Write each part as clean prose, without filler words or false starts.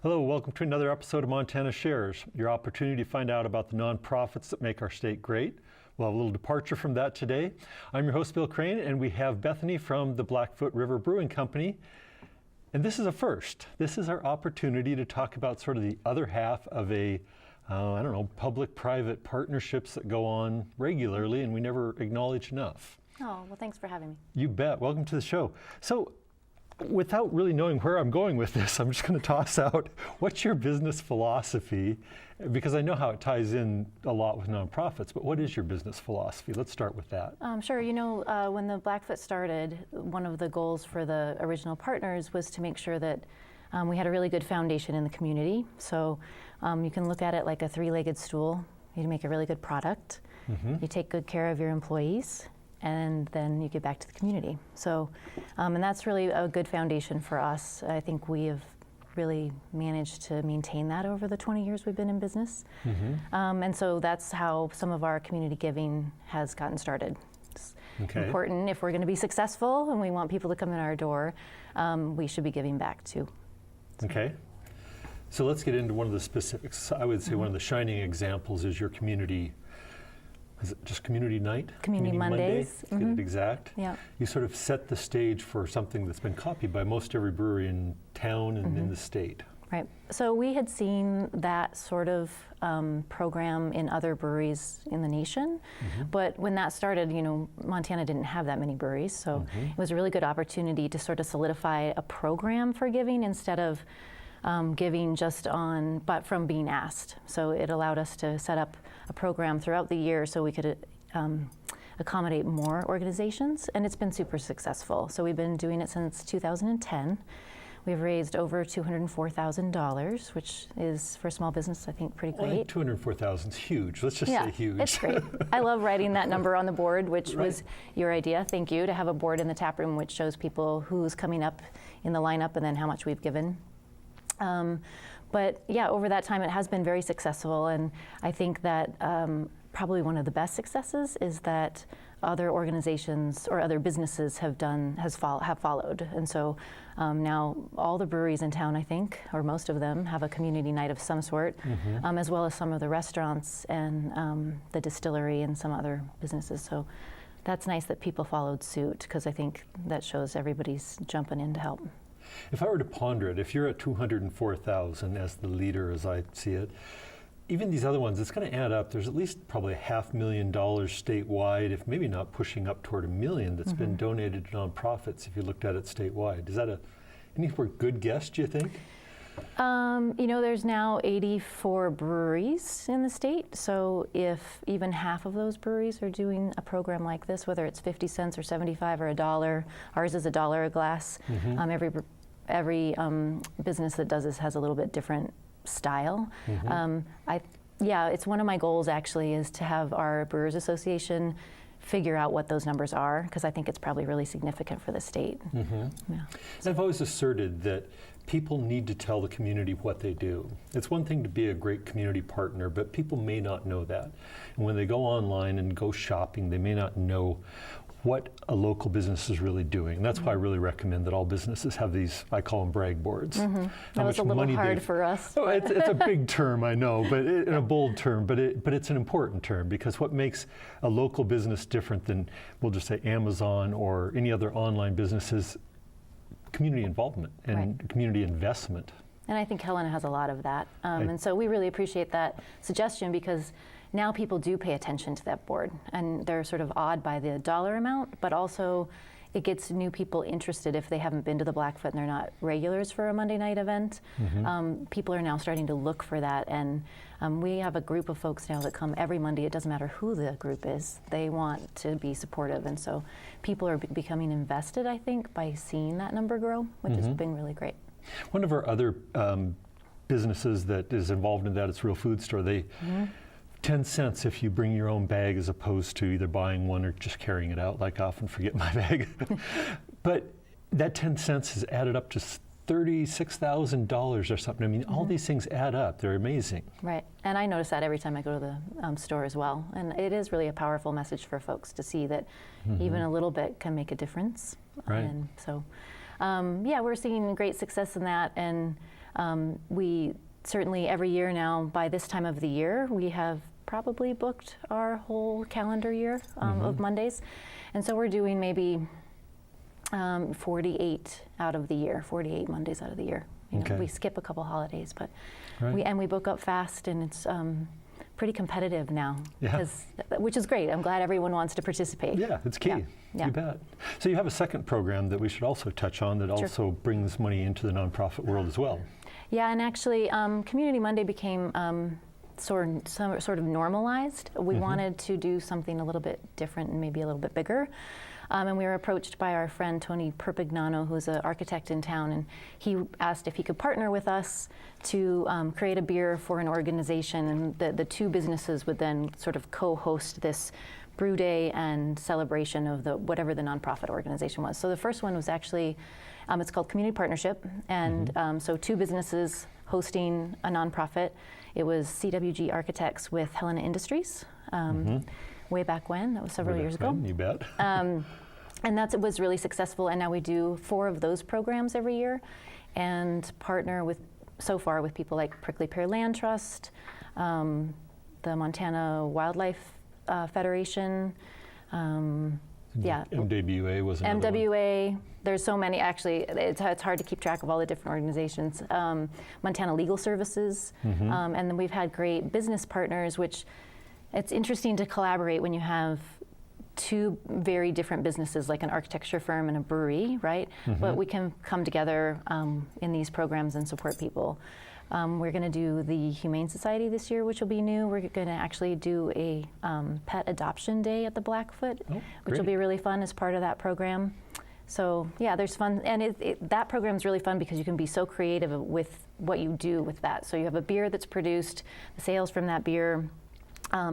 Hello, welcome to another episode of Montana Shares, your opportunity to find out about the nonprofits that make our state great. We'll have a little departure from that today. I'm your host, Bill Crane, and we have Bethany from the Blackfoot River Brewing Company. And this is a first. This is our opportunity to talk about sort of the other half of public-private partnerships that go on regularly and we never acknowledge enough. Oh, well, thanks for having me. You bet. Welcome to the show. So, without really knowing where I'm going with this, I'm just going to toss out, what's your business philosophy? Because I know how it ties in a lot with nonprofits, but what is your business philosophy? Let's start with that. Sure. You know, when the Blackfoot started, one of the goals for the original partners was to make sure that we had a really good foundation in the community. So you can look at it like a three-legged stool. You make a really good product. You take good care of your employees, and then you get back to the community. So, and that's really a good foundation for us. I think we have really managed to maintain that over the 20 years we've been in business. And so that's how some of our community giving has gotten started. It's important if we're going to be successful and we want people to come in our door, we should be giving back too. Okay. So let's get into one of the specifics. I would say one of the shining examples is your community. Is it just community night? Community Mondays. To get it exact. Yeah. You sort of set the stage for something that's been copied by most every brewery in town and in the state. Right. So we had seen that sort of program in other breweries in the nation, but when that started, you know, Montana didn't have that many breweries, so it was a really good opportunity to sort of solidify a program for giving instead of giving just but from being asked. So it allowed us to set up a program throughout the year so we could accommodate more organizations, and it's been super successful. So we've been doing it since 2010. We've raised over $204,000, which is, for a small business, I think pretty great. Well, $204,000 is huge. Let's just say huge. It's great. I love writing that number on the board, which was your idea. Thank you, to have a board in the tap room which shows people who's coming up in the lineup and then how much we've given. But yeah, over that time it has been very successful, and I think that probably one of the best successes is that other organizations or other businesses have followed. And so now all the breweries in town, I think, or most of them, have a community night of some sort, as well as some of the restaurants and the distillery and some other businesses. So that's nice that people followed suit, because I think that shows everybody's jumping in to help. If I were to ponder it, if you're at 204,000 as the leader, as I see it, even these other ones, it's going to add up. There's at least probably $500,000 statewide, if maybe not pushing up toward $1 million, that's been donated to nonprofits if you looked at it statewide. Is that anywhere good guess, do you think? You know, there's now 84 breweries in the state, so if even half of those breweries are doing a program like this, whether it's 50 cents or 75 or $1, ours is $1 a glass. Every business that does this has a little bit different style. Yeah, it's one of my goals actually, is to have our Brewers Association figure out what those numbers are, because I think it's probably really significant for the state. Yeah. I've always asserted that people need to tell the community what they do. It's one thing to be a great community partner, but people may not know that. And when they go online and go shopping, they may not know what a local business is really doing. And that's why I really recommend that all businesses have these, I call them brag boards. That was a little hard for us. Oh, it's a big term, I know, but in a bold term, but it's an important term, because what makes a local business different than, we'll just say, Amazon or any other online business is community involvement and community investment. And I think Helena has a lot of that. And so we really appreciate that suggestion, because now people do pay attention to that board, and they're sort of awed by the dollar amount, but also it gets new people interested if they haven't been to the Blackfoot and they're not regulars for a Monday night event. People are now starting to look for that, and we have a group of folks now that come every Monday. It doesn't matter who the group is. They want to be supportive, and so people are becoming invested, I think, by seeing that number grow, which has been really great. One of our other businesses that is involved in that, it's Real Food Store. They 10 cents if you bring your own bag, as opposed to either buying one or just carrying it out, like I often forget my bag. But that 10 cents has added up to $36,000 or something. I mean, all these things add up. They're amazing. Right. And I notice that every time I go to the store as well. And it is really a powerful message for folks to see that even a little bit can make a difference. Right. And so, yeah, we're seeing great success in that. And We certainly every year now, by this time of the year, we have probably booked our whole calendar year of Mondays. And so we're doing maybe 48 out of the year, 48 Mondays out of the year. You know, we skip a couple holidays, but we book up fast, and it's pretty competitive now, which is great. I'm glad everyone wants to participate. Yeah, it's key. You bet. So you have a second program that we should also touch on that also brings money into the nonprofit world as well. Yeah, and actually Community Monday became sort of normalized. We wanted to do something a little bit different and maybe a little bit bigger. And we were approached by our friend Tony Perpignano, who's an architect in town, and he asked if he could partner with us to create a beer for an organization, and the two businesses would then sort of co-host this brew day and celebration of whatever the nonprofit organization was. So the first one was actually, it's called Community Partnership, and so two businesses hosting a nonprofit. It was CWG Architects with Helena Industries. Way back when, that was several years ago. You bet. And it was really successful, and now we do 4 of those programs every year and partner so far with people like Prickly Pear Land Trust, the Montana Wildlife Federation, MWA was another MWA, one. There's so many, actually, it's hard to keep track of all the different organizations. Montana Legal Services, and then we've had great business partners, which it's interesting to collaborate when you have 2 very different businesses, like an architecture firm and a brewery, right? But we can come together in these programs and support people. We're going to do the Humane Society this year, which will be new. We're going to actually do a pet adoption day at the Blackfoot, which will be really fun as part of that program. So yeah, there's fun, and that program's really fun because you can be so creative with what you do with that. So you have a beer that's produced, the sales from that beer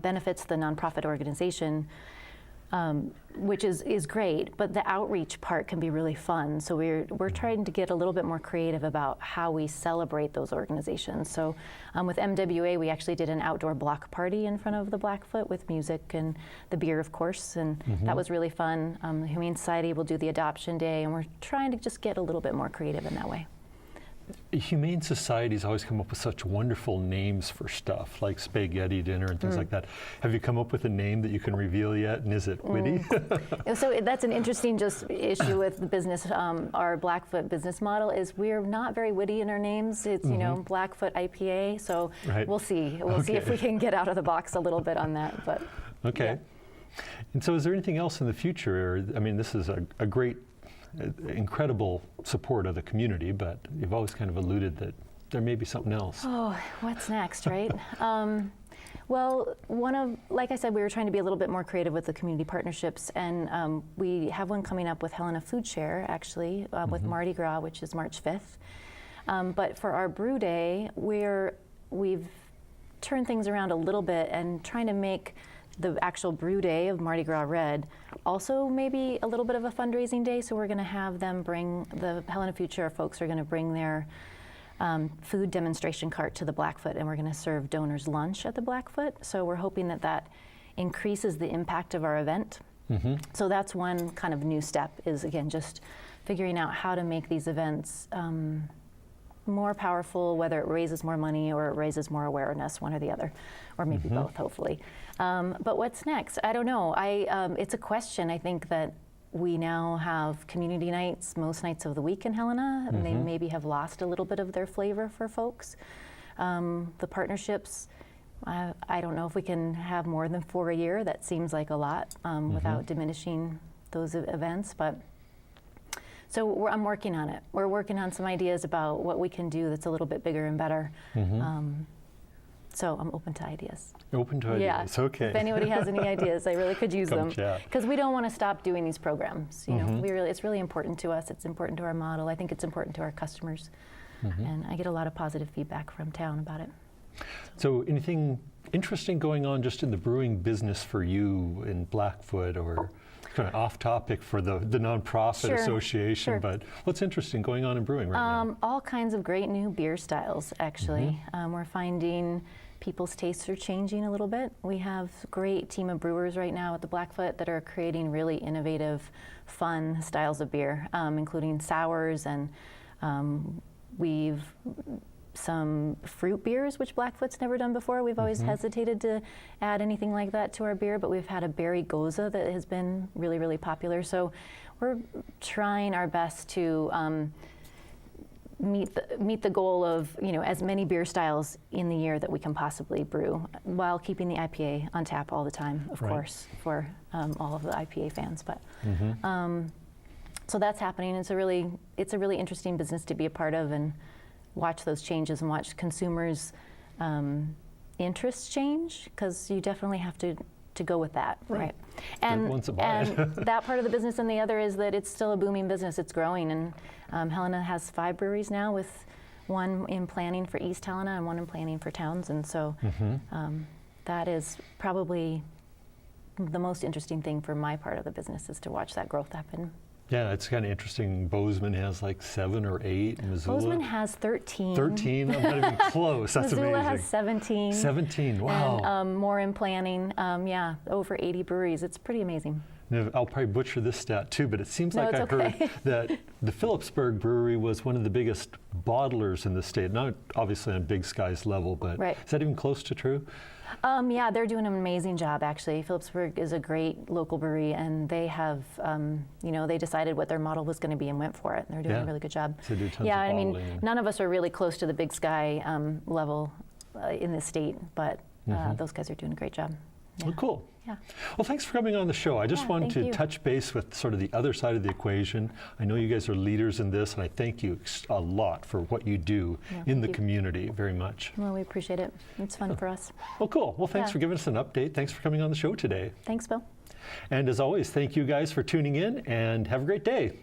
benefits the nonprofit organization, which is great, but the outreach part can be really fun. So we're trying to get a little bit more creative about how we celebrate those organizations. So with MWA, we actually did an outdoor block party in front of the Blackfoot with music and the beer, of course, and that was really fun. The Humane Society will do the adoption day, and we're trying to just get a little bit more creative in that way. Humane Societies always come up with such wonderful names for stuff, like spaghetti dinner and things like that. Have you come up with a name that you can reveal yet, and is it witty? So that's an interesting issue with the business. Our Blackfoot business model is we're not very witty in our names. It's Blackfoot IPA, so we'll see. We'll see if we can get out of the box a little bit on that. But And so is there anything else in the future? I mean, this is a great incredible support of the community, but you've always kind of alluded that there may be something else. Oh, what's next, right? Well, like I said, we were trying to be a little bit more creative with the community partnerships, and we have one coming up with Helena Food Share, actually, with Mardi Gras, which is March 5th. But for our brew day, we've turned things around a little bit and trying to make the actual brew day of Mardi Gras Red also maybe a little bit of a fundraising day. So we're going to have them the Helena Food Share folks are going to bring their food demonstration cart to the Blackfoot, and we're going to serve donors lunch at the Blackfoot. So we're hoping that increases the impact of our event. So that's one kind of new step, is again just figuring out how to make these events more powerful, whether it raises more money or it raises more awareness, one or the other, or maybe both, hopefully. But what's next? I don't know. It's a question. I think that we now have community nights most nights of the week in Helena, and they maybe have lost a little bit of their flavor for folks. The partnerships, I don't know if we can have more than 4 a year. That seems like a lot without diminishing those events, but so I'm working on it. We're working on some ideas about what we can do that's a little bit bigger and better. So I'm open to ideas. Open to ideas, okay. If anybody has any ideas, I really could use them. Because we don't want to stop doing these programs. You know, it's really important to us. It's important to our model. I think it's important to our customers. And I get a lot of positive feedback from town about it. So anything interesting going on just in the brewing business for you in Blackfoot, or kind of off topic for the nonprofit association, but what's interesting going on in brewing right now? All kinds of great new beer styles, actually. We're finding people's tastes are changing a little bit. We have a great team of brewers right now at the Blackfoot that are creating really innovative, fun styles of beer, including sours, and we've some fruit beers, which Blackfoot's never done before. We've always hesitated to add anything like that to our beer, but we've had a berry goza that has been really, really popular. So we're trying our best to meet the goal of, you know, as many beer styles in the year that we can possibly brew, while keeping the IPA on tap all the time, of course, for all of the IPA fans. But so that's happening. It's a really interesting business to be a part of and watch those changes and watch consumers' interests change, because you definitely have to go with that, right? And that part of the business, and the other is that it's still a booming business. It's growing, and Helena has 5 breweries now, with one in planning for East Helena and one in planning for Townsend. So that is probably the most interesting thing for my part of the business, is to watch that growth happen. Yeah, it's kind of interesting. Bozeman has like 7 or 8. Missoula? Bozeman has 13. 13? I'm not even close. That's Missoula amazing. has 17. 17, wow. And more in planning. Yeah, over 80 breweries. It's pretty amazing. Now, I'll probably butcher this stat too, but it seems like I okay. heard that the Phillipsburg Brewery was one of the biggest bottlers in the state. Not obviously on Big Sky's level, but is that even close to true? Yeah, they're doing an amazing job, actually. Phillipsburg is a great local brewery, and they have, you know, they decided what their model was going to be and went for it. And they're doing a really good job. So do tons yeah, of I mean, bottling. none of us are really close to the Big Sky level in the state, but those guys are doing a great job. Yeah. Well, cool. Yeah. Well, thanks for coming on the show. I just wanted to touch base with sort of the other side of the equation. I know you guys are leaders in this, and I thank you a lot for what you do in the community very much. Well, we appreciate it. It's fun for us. Well, cool. Well, thanks for giving us an update. Thanks for coming on the show today. Thanks, Bill. And as always, thank you guys for tuning in, and have a great day.